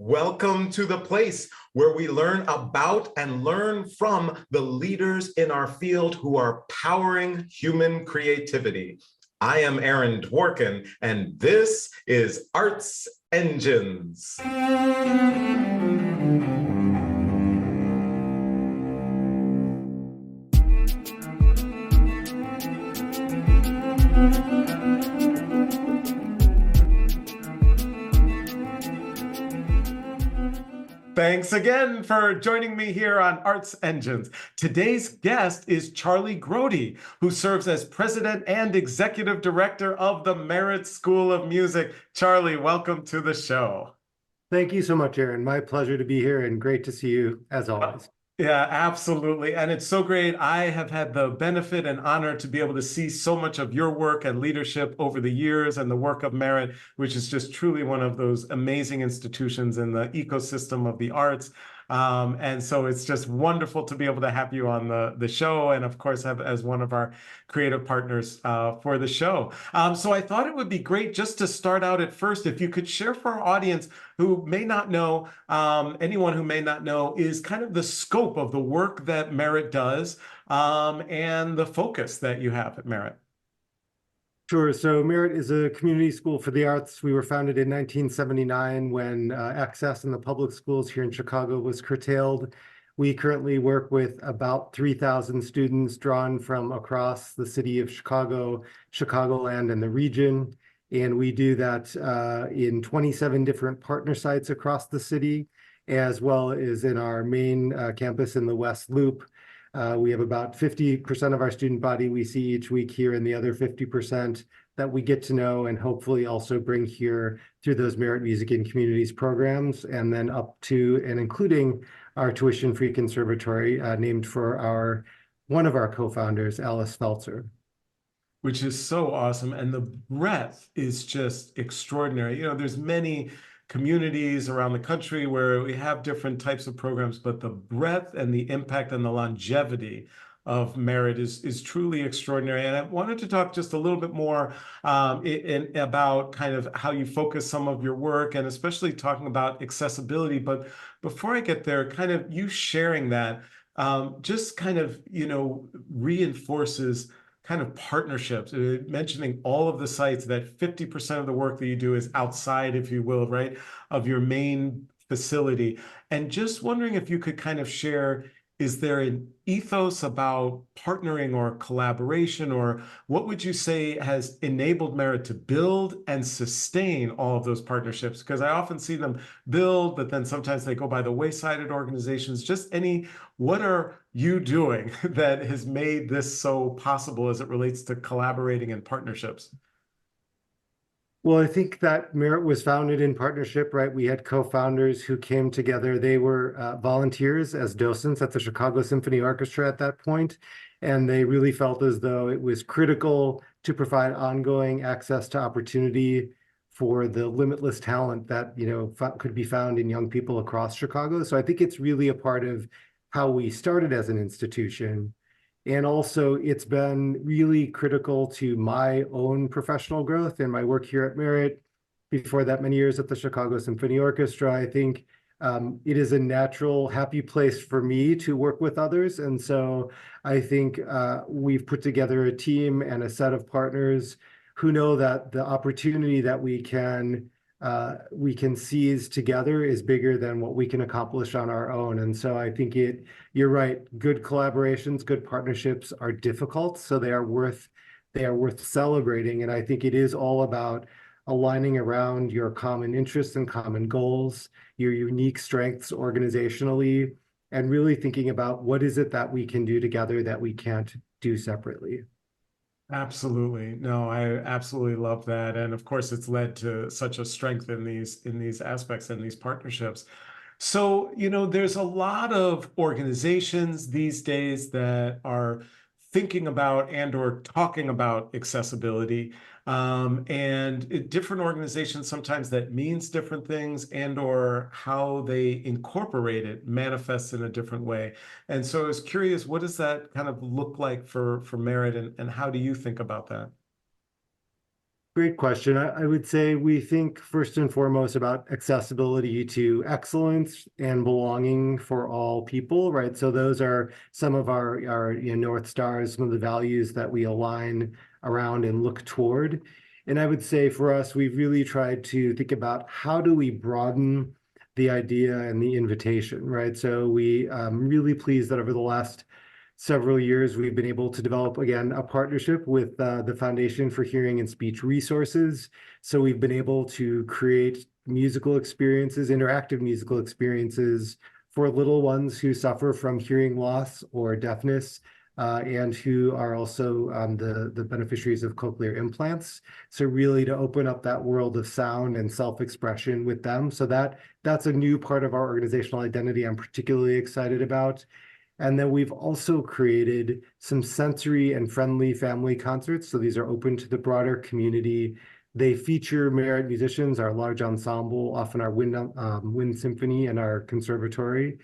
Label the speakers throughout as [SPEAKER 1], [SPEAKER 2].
[SPEAKER 1] Welcome to the place where we learn about and learn from the leaders in our field who are powering human creativity. I am Aaron Dworkin, and this is Arts Engines. Thanks again for joining me here on Arts Engines. Today's guest is Charlie Grode, who serves as president and executive director of the Merit School of Music. Charlie, welcome to the show.
[SPEAKER 2] Thank you so much, Aaron. My pleasure to be here and great to see you as always.
[SPEAKER 1] Yeah, absolutely. And it's so great. I have had the benefit and honor to be able to see so much of your work and leadership over the years and the work of Merit, which is just truly one of those amazing institutions in the ecosystem of the arts. And so it's just wonderful to be able to have you on the show and, of course, have as one of our creative partners for the show. So I thought it would be great just to start out at first, if you could share for our audience who may not know, anyone who may not know, is kind of the scope of the work that Merit does and the focus that you have at Merit.
[SPEAKER 2] Sure. So Merit is a community school for the arts. We were founded in 1979 when access in the public schools here in Chicago was curtailed. We currently work with about 3,000 students drawn from across the city of Chicago, Chicagoland, and the region. And we do that in 27 different partner sites across the city, as well as in our main campus in the West Loop. We have about 50% of our student body we see each week here, and the other 50% that we get to know and hopefully also bring here through those Merit Music in Communities programs, and then up to and including our tuition-free conservatory named for one of our co-founders, Alice Feltzer.
[SPEAKER 1] Which is so awesome. And the breadth is just extraordinary. You know, there's many communities around the country where we have different types of programs, but the breadth and the impact and the longevity of Merit is truly extraordinary. And I wanted to talk just a little bit more about kind of how you focus some of your work, and especially talking about accessibility. But before I get there, kind of you sharing that just kind of, reinforces kind of partnerships, mentioning all of the sites, that 50% of the work that you do is outside, if you will, right, of your main facility. And just wondering if you could kind of share, is there an ethos about partnering or collaboration, or what would you say has enabled Merit to build and sustain all of those partnerships? Because I often see them build, but then sometimes they go by the wayside at organizations. What are you doing that has made this so possible as it relates to collaborating and partnerships?
[SPEAKER 2] Well, I think that Merit was founded in partnership, right? We had co-founders who came together. They were volunteers as docents at the Chicago Symphony Orchestra at that point, and they really felt as though it was critical to provide ongoing access to opportunity for the limitless talent that, could be found in young people across Chicago. So I think it's really a part of how we started as an institution. And also, it's been really critical to my own professional growth and my work here at Merit. Before that many years at the Chicago Symphony Orchestra, I think it is a natural, happy place for me to work with others. And so I think we've put together a team and a set of partners who know that the opportunity that we can seize together is bigger than what we can accomplish on our own. And so I think you're right, good collaborations, good partnerships are difficult, so they are worth celebrating. And I think it is all about aligning around your common interests and common goals, your unique strengths organizationally, and really thinking about what is it that we can do together that we can't do separately.
[SPEAKER 1] Absolutely. No, I absolutely love that. And of course, it's led to such a strength in these aspects and these partnerships. So, there's a lot of organizations these days that are thinking about and or talking about accessibility. Different organizations, sometimes that means different things, and or how they incorporate it manifests in a different way. And so I was curious, what does that kind of look like for Merit, and how do you think about that?
[SPEAKER 2] Great question. I would say we think first and foremost about accessibility to excellence and belonging for all people, right? So those are some of our North Stars, some of the values that we align around and look toward. And I would say for us, we've really tried to think about how do we broaden the idea and the invitation, right? So we really pleased that over the last several years, we've been able to develop, again, a partnership with the Foundation for Hearing and Speech Resources. So we've been able to create musical experiences, interactive musical experiences for little ones who suffer from hearing loss or deafness, and who are also the beneficiaries of cochlear implants. So really to open up that world of sound and self-expression with them. So that's a new part of our organizational identity I'm particularly excited about. And then we've also created some sensory and friendly family concerts. So these are open to the broader community. They feature Merit musicians, our large ensemble, often our wind symphony and our conservatory.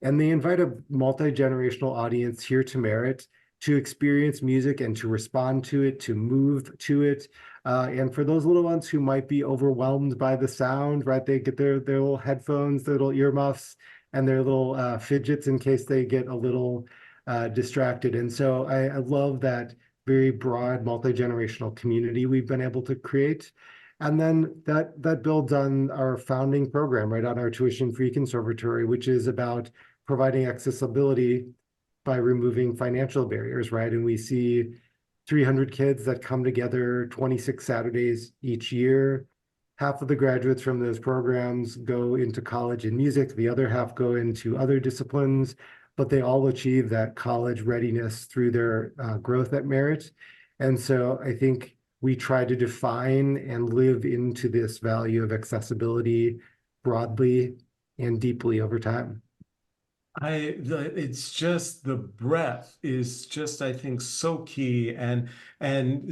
[SPEAKER 2] And they invite a multi-generational audience here to Merit to experience music and to respond to it, to move to it. And for those little ones who might be overwhelmed by the sound, right, they get their little headphones, their little earmuffs, and their little fidgets in case they get a little distracted. And so I love that very broad multi-generational community we've been able to create. And then that builds on our founding program, right, on our tuition-free conservatory, which is about providing accessibility by removing financial barriers, right? And we see 300 kids that come together 26 Saturdays each year. Half of the graduates from those programs go into college in music, the other half go into other disciplines, but they all achieve that college readiness through their growth at Merit. And so I think we try to define and live into this value of accessibility broadly and deeply over time.
[SPEAKER 1] It's just the breadth is just, I think, so key and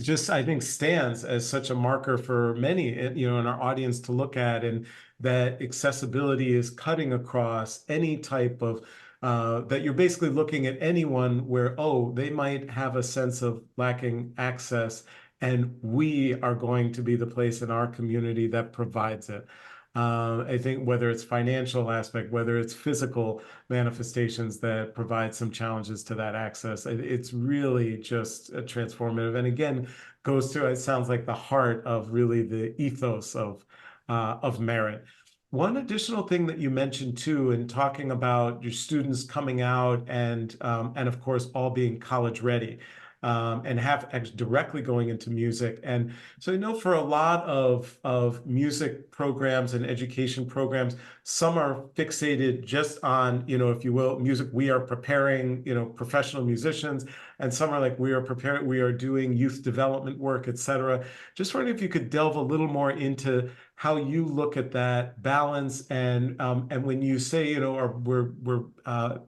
[SPEAKER 1] just, I think, stands as such a marker for many, in our audience to look at, and that accessibility is cutting across any type of, that you're basically looking at anyone where, oh, they might have a sense of lacking access, and we are going to be the place in our community that provides it. I think whether it's financial aspect, whether it's physical manifestations that provide some challenges to that access, it's really just transformative. And again, goes to, it sounds like the heart of really the ethos of Merit. One additional thing that you mentioned too, in talking about your students coming out and of course all being college ready, and directly going into music. And so I know for a lot of music programs and education programs, some are fixated just on, if you will, music. We are preparing, professional musicians, and some are like, we are doing youth development work, etc. Just wondering if you could delve a little more into how you look at that balance, and when you say, or we're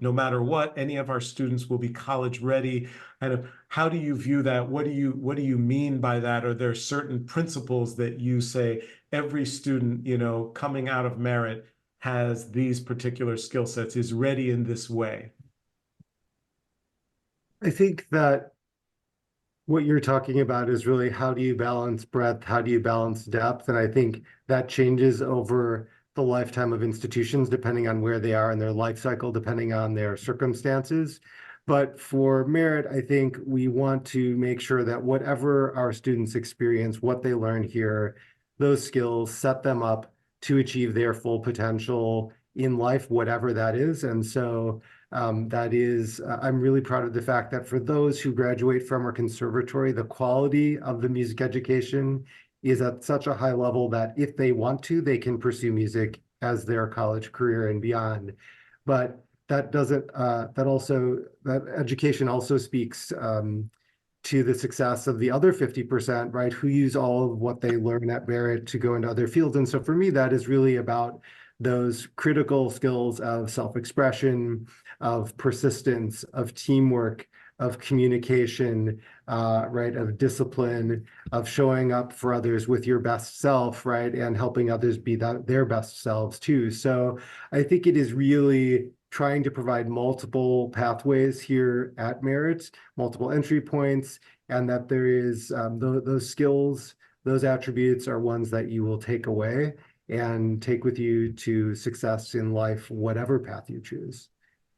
[SPEAKER 1] no matter what, any of our students will be college ready. Kind of, how do you view that? What do you mean by that? Are there certain principles that you say every student, coming out of Merit has these particular skill sets, is ready in this way?
[SPEAKER 2] I think that what you're talking about is really how do you balance breadth, how do you balance depth? And I think that changes over the lifetime of institutions, depending on where they are in their life cycle, depending on their circumstances. But for Merit, I think we want to make sure that whatever our students experience, what they learn here, those skills set them up to achieve their full potential in life, whatever that is. And so I'm really proud of the fact that for those who graduate from our conservatory, the quality of the music education is at such a high level that if they want to, they can pursue music as their college career and beyond. But that education also speaks to the success of the other 50%, right, who use all of what they learn at Merit to go into other fields. And so for me, that is really about those critical skills of self-expression, of persistence, of teamwork, of communication, right, of discipline, of showing up for others with your best self, right, and helping others be their best selves too. So I think it is really trying to provide multiple pathways here at Merit, multiple entry points, and that there is those skills those attributes are ones that you will take away and take with you to success in life, whatever path you choose.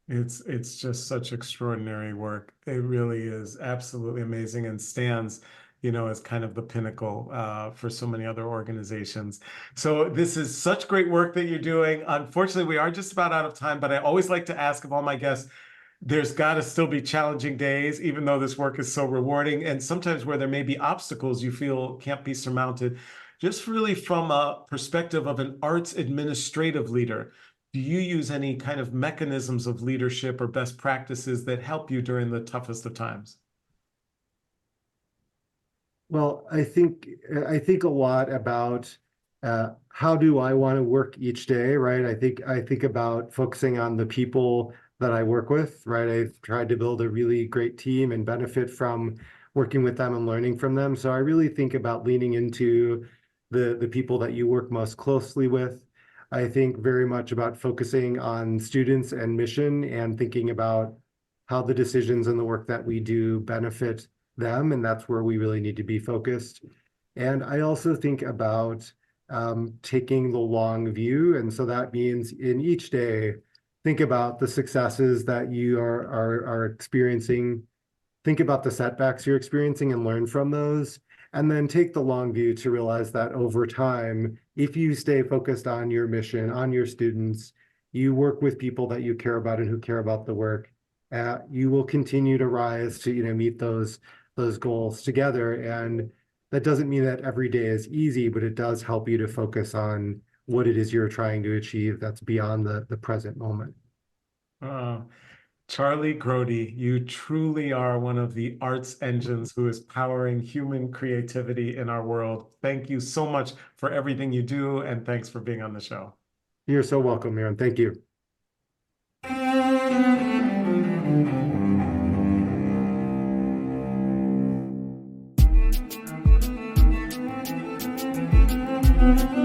[SPEAKER 1] It's just such extraordinary work. It really is absolutely amazing and stands, as kind of the pinnacle for so many other organizations. So this is such great work that you're doing. Unfortunately, we are just about out of time, but I always like to ask of all my guests, there's got to still be challenging days, even though this work is so rewarding, and sometimes where there may be obstacles you feel can't be surmounted. Just really from a perspective of an arts administrative leader, do you use any kind of mechanisms of leadership or best practices that help you during the toughest of times?
[SPEAKER 2] Well, I think a lot about how do I want to work each day, right? I think about focusing on the people that I work with, right? I've tried to build a really great team and benefit from working with them and learning from them. So I really think about leaning into the people that you work most closely with. I think very much about focusing on students and mission and thinking about how the decisions and the work that we do benefit them, and that's where we really need to be focused. And I also think about taking the long view, and so that means in each day, think about the successes that you are experiencing, think about the setbacks you're experiencing and learn from those, and then take the long view to realize that over time, if you stay focused on your mission, on your students, you work with people that you care about and who care about the work, you will continue to rise to meet those goals together. And that doesn't mean that every day is easy, but it does help you to focus on what it is you're trying to achieve that's beyond the present moment.
[SPEAKER 1] Uh, Charlie Grode, you truly are one of the arts engines who is powering human creativity in our world. Thank you so much for everything you do, and thanks for being on the show.
[SPEAKER 2] You're so welcome, Aaron. Thank you.
[SPEAKER 3] Thank you.